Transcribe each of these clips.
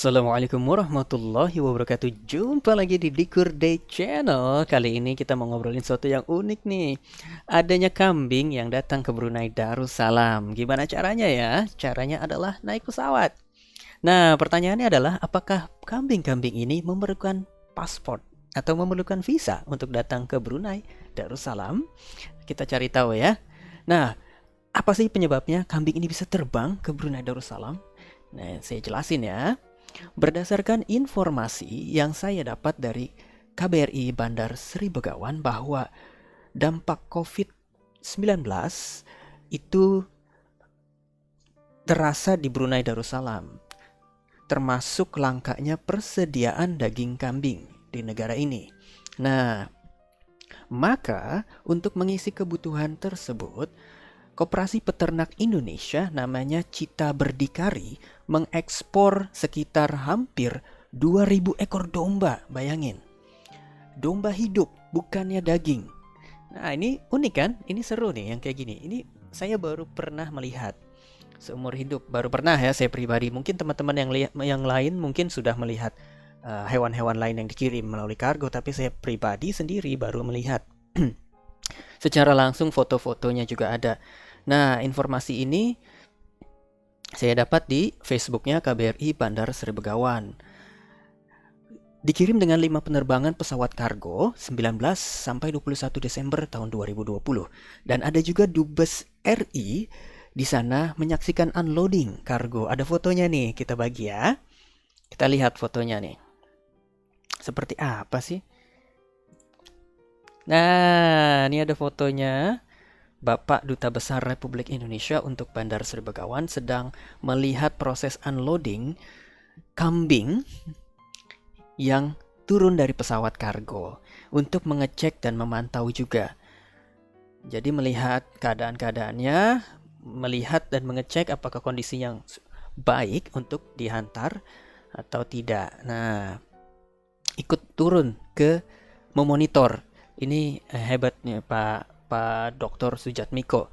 Assalamualaikum warahmatullahi wabarakatuh. Jumpa lagi di Dikur Day Channel. Kali ini kita mau ngobrolin sesuatu yang unik nih. Adanya kambing yang datang ke Brunei Darussalam. Gimana caranya ya? Caranya adalah naik pesawat. Nah, pertanyaannya adalah apakah kambing-kambing ini memerlukan paspor atau memerlukan visa untuk datang ke Brunei Darussalam? Kita cari tahu ya. Nah, apa sih penyebabnya kambing ini bisa terbang ke Brunei Darussalam? Nah, saya jelasin ya. Berdasarkan informasi yang saya dapat dari KBRI Bandar Sri Begawan bahwa dampak COVID-19 itu terasa di Brunei Darussalam, termasuk langkanya persediaan daging kambing di negara ini. Nah, maka untuk mengisi kebutuhan tersebut, Koperasi Peternak Indonesia namanya Cita Berdikari mengekspor sekitar hampir 2000 ekor domba, bayangin. Domba hidup, bukannya daging. Nah, ini unik kan? Ini seru nih yang kayak gini. Ini saya baru pernah melihat. Seumur hidup baru pernah ya saya pribadi. Mungkin teman-teman yang lain mungkin sudah melihat hewan-hewan lain yang dikirim melalui kargo, tapi saya pribadi sendiri baru melihat. Secara langsung foto-fotonya juga ada. Nah, informasi ini saya dapat di Facebooknya KBRI Bandar Sri Begawan. Dikirim dengan 5 penerbangan pesawat kargo 19 sampai 21 Desember tahun 2020. Dan ada juga Dubes RI di sana menyaksikan unloading kargo. Ada fotonya nih, kita bagi ya. Kita lihat fotonya nih. Seperti apa sih? Nah, ini ada fotonya. Bapak Duta Besar Republik Indonesia untuk Bandar Sri Begawan sedang melihat proses unloading kambing yang turun dari pesawat kargo untuk mengecek dan memantau juga. Jadi melihat keadaan-keadaannya, melihat dan mengecek apakah kondisi yang baik untuk dihantar atau tidak. Nah, ikut turun ke memonitor. Ini hebatnya Pak Dr. Sujatmiko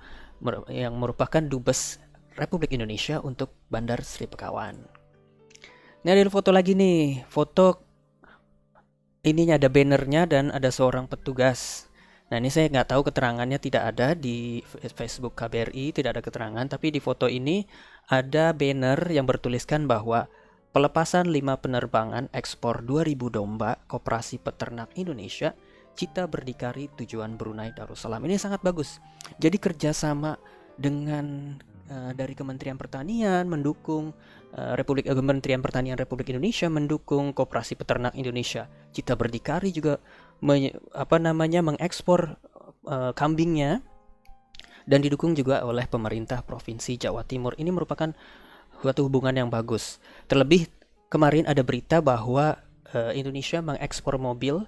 yang merupakan Dubes Republik Indonesia untuk Bandar Sri Begawan. Ini ada foto lagi nih. Foto ininya ada bannernya dan ada seorang petugas. Nah, ini saya nggak tahu keterangannya, tidak ada di Facebook KBRI, tidak ada keterangan. Tapi di foto ini ada banner yang bertuliskan bahwa pelepasan 5 penerbangan ekspor 2000 domba Koperasi Peternak Indonesia Cita Berdikari tujuan Brunei Darussalam. Ini sangat bagus. Jadi kerjasama dengan dari Kementerian Pertanian mendukung Kementerian Pertanian Republik Indonesia mendukung Koperasi Peternak Indonesia. Cita Berdikari juga mengekspor kambingnya dan didukung juga oleh pemerintah Provinsi Jawa Timur. Ini merupakan suatu hubungan yang bagus. Terlebih kemarin ada berita bahwa Indonesia mengekspor mobil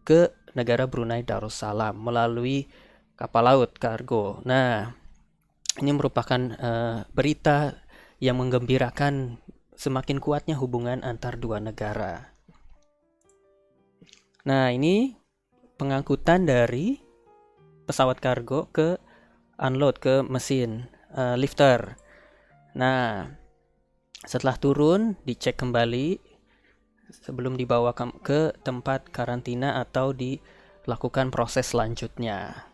ke negara Brunei Darussalam melalui kapal laut kargo. Nah, ini merupakan berita yang menggembirakan semakin kuatnya hubungan antar dua negara. Nah, ini pengangkutan dari pesawat kargo ke unload ke mesin lifter. Nah, setelah turun dicek kembali sebelum dibawa ke tempat karantina atau dilakukan proses selanjutnya.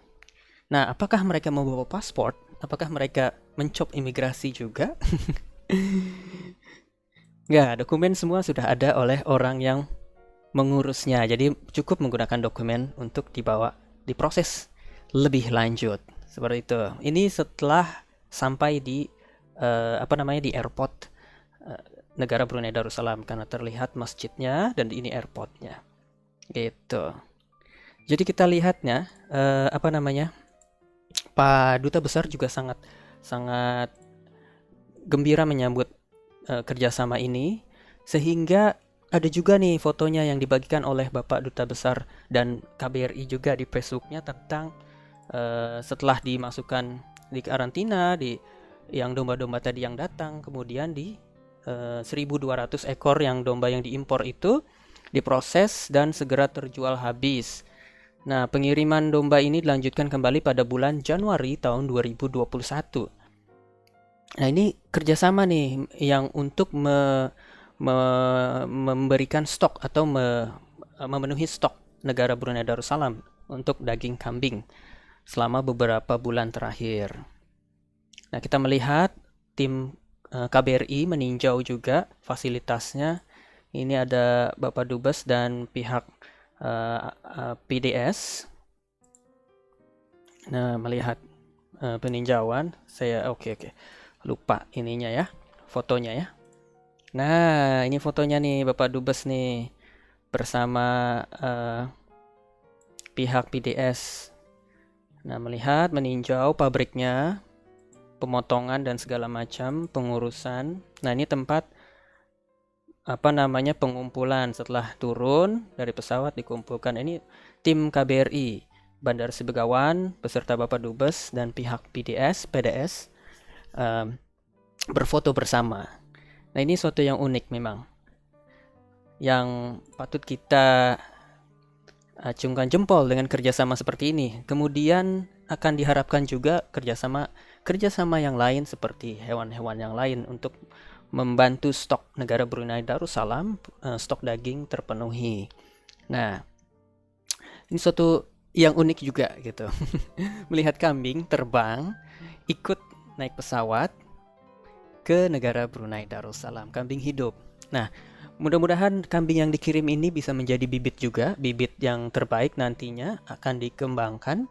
Nah, apakah mereka membawa paspor? Apakah mereka mencop imigrasi juga? Nggak, dokumen semua sudah ada oleh orang yang mengurusnya. Jadi cukup menggunakan dokumen untuk diproses lebih lanjut. Seperti itu. Ini setelah sampai di di airport negara Brunei Darussalam karena terlihat masjidnya dan ini airportnya gitu. Jadi kita lihatnya Pak Duta Besar juga sangat gembira menyambut kerjasama ini, sehingga ada juga nih fotonya yang dibagikan oleh Bapak Duta Besar dan KBRI juga di Facebooknya tentang setelah dimasukkan di karantina yang domba-domba tadi yang datang, kemudian di 1.200 ekor yang domba yang diimpor itu diproses dan segera terjual habis. Nah, pengiriman domba ini dilanjutkan kembali pada bulan Januari tahun 2021. Nah, ini kerjasama nih yang untuk memberikan stok atau memenuhi stok negara Brunei Darussalam untuk daging kambing selama beberapa bulan terakhir. Nah, kita melihat tim KBRI meninjau juga fasilitasnya. Ini ada Bapak Dubes dan pihak PDS. Nah, melihat peninjauan, saya oke. Lupa ininya ya, fotonya ya. Nah, ini fotonya nih Bapak Dubes nih bersama pihak PDS. Nah, melihat meninjau pabriknya, pemotongan dan segala macam pengurusan. Nah, ini tempat pengumpulan setelah turun dari pesawat dikumpulkan. Ini tim KBRI Bandar Sibegawan beserta Bapak Dubes dan pihak PDS berfoto bersama. Nah, ini suatu yang unik memang, yang patut kita acungkan jempol dengan kerjasama seperti ini. Kemudian akan diharapkan juga kerjasama yang lain seperti hewan-hewan yang lain untuk membantu stok negara Brunei Darussalam, stok daging terpenuhi. Nah, ini suatu yang unik juga gitu. Melihat kambing terbang ikut naik pesawat ke negara Brunei Darussalam, kambing hidup. Nah, mudah-mudahan kambing yang dikirim ini bisa menjadi bibit juga, bibit yang terbaik nantinya akan dikembangkan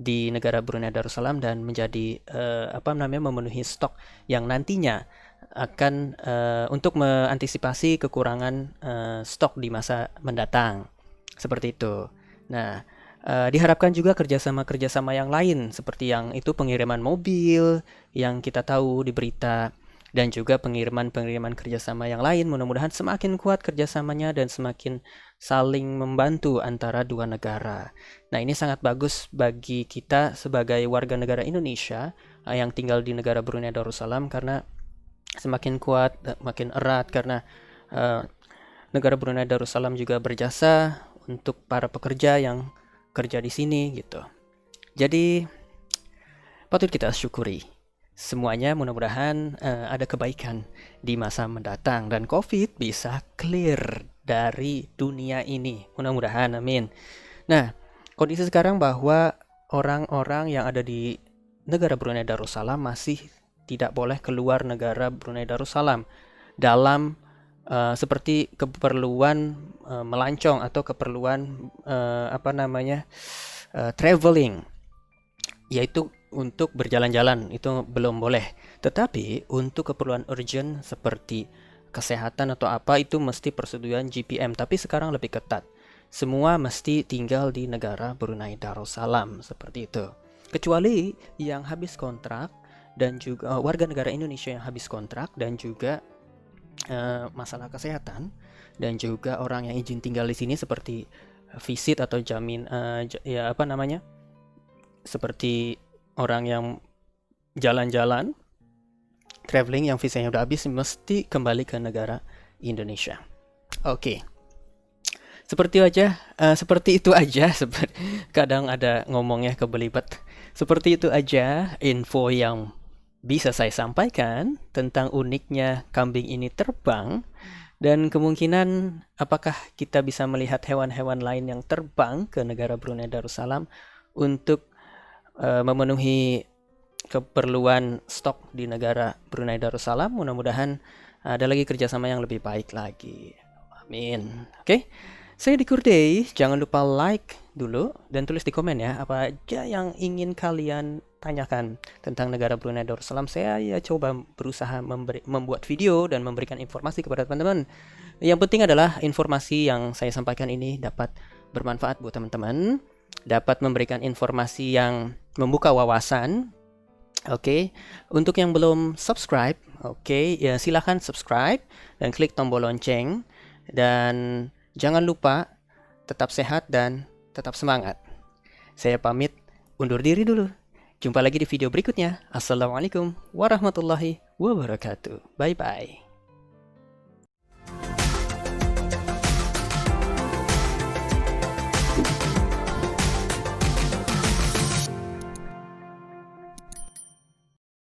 di negara Brunei Darussalam dan menjadi memenuhi stok yang nantinya akan untuk mengantisipasi kekurangan stok di masa mendatang. Seperti itu. Nah, diharapkan juga kerjasama yang lain seperti yang itu pengiriman mobil yang kita tahu di berita, dan juga pengiriman kerjasama yang lain. Mudah-mudahan semakin kuat kerjasamanya dan semakin saling membantu antara dua negara. Nah, ini sangat bagus bagi kita sebagai warga negara Indonesia yang tinggal di negara Brunei Darussalam, karena semakin kuat, makin erat, karena negara Brunei Darussalam juga berjasa untuk para pekerja yang kerja di sini gitu. Jadi patut kita syukuri semuanya. Mudah-mudahan ada kebaikan di masa mendatang dan COVID bisa clear dari dunia ini. Mudah-mudahan, amin. Nah, kondisi sekarang bahwa orang-orang yang ada di negara Brunei Darussalam masih tidak boleh keluar negara Brunei Darussalam dalam seperti keperluan melancong atau keperluan traveling, yaitu untuk berjalan-jalan itu belum boleh. Tetapi untuk keperluan urgent seperti kesehatan atau apa itu mesti persetujuan GPM. Tapi sekarang lebih ketat. Semua mesti tinggal di negara Brunei Darussalam seperti itu. Kecuali yang habis kontrak dan juga warga negara Indonesia yang habis kontrak dan juga masalah kesehatan, dan juga orang yang izin tinggal di sini seperti visit atau jamin seperti orang yang jalan-jalan, traveling yang visanya udah habis, mesti kembali ke negara Indonesia. Oke. Seperti itu aja. Kadang ada ngomongnya kebelibet. Seperti itu aja info yang bisa saya sampaikan tentang uniknya kambing ini terbang, dan kemungkinan apakah kita bisa melihat hewan-hewan lain yang terbang ke negara Brunei Darussalam untuk memenuhi keperluan stok di negara Brunei Darussalam. Mudah-mudahan ada lagi kerjasama yang lebih baik lagi. Amin. Oke. Saya di Kurdei. Jangan lupa like dulu dan tulis di komen ya apa aja yang ingin kalian tanyakan tentang negara Brunei Darussalam. Saya coba berusaha membuat video dan memberikan informasi kepada teman-teman. Yang penting adalah informasi yang saya sampaikan ini dapat bermanfaat buat teman-teman, dapat memberikan informasi yang membuka wawasan. Oke. Untuk yang belum subscribe, ya silakan subscribe dan klik tombol lonceng, dan jangan lupa tetap sehat dan tetap semangat. Saya pamit undur diri dulu. Jumpa lagi di video berikutnya. Assalamualaikum warahmatullahi wabarakatuh. Bye-bye.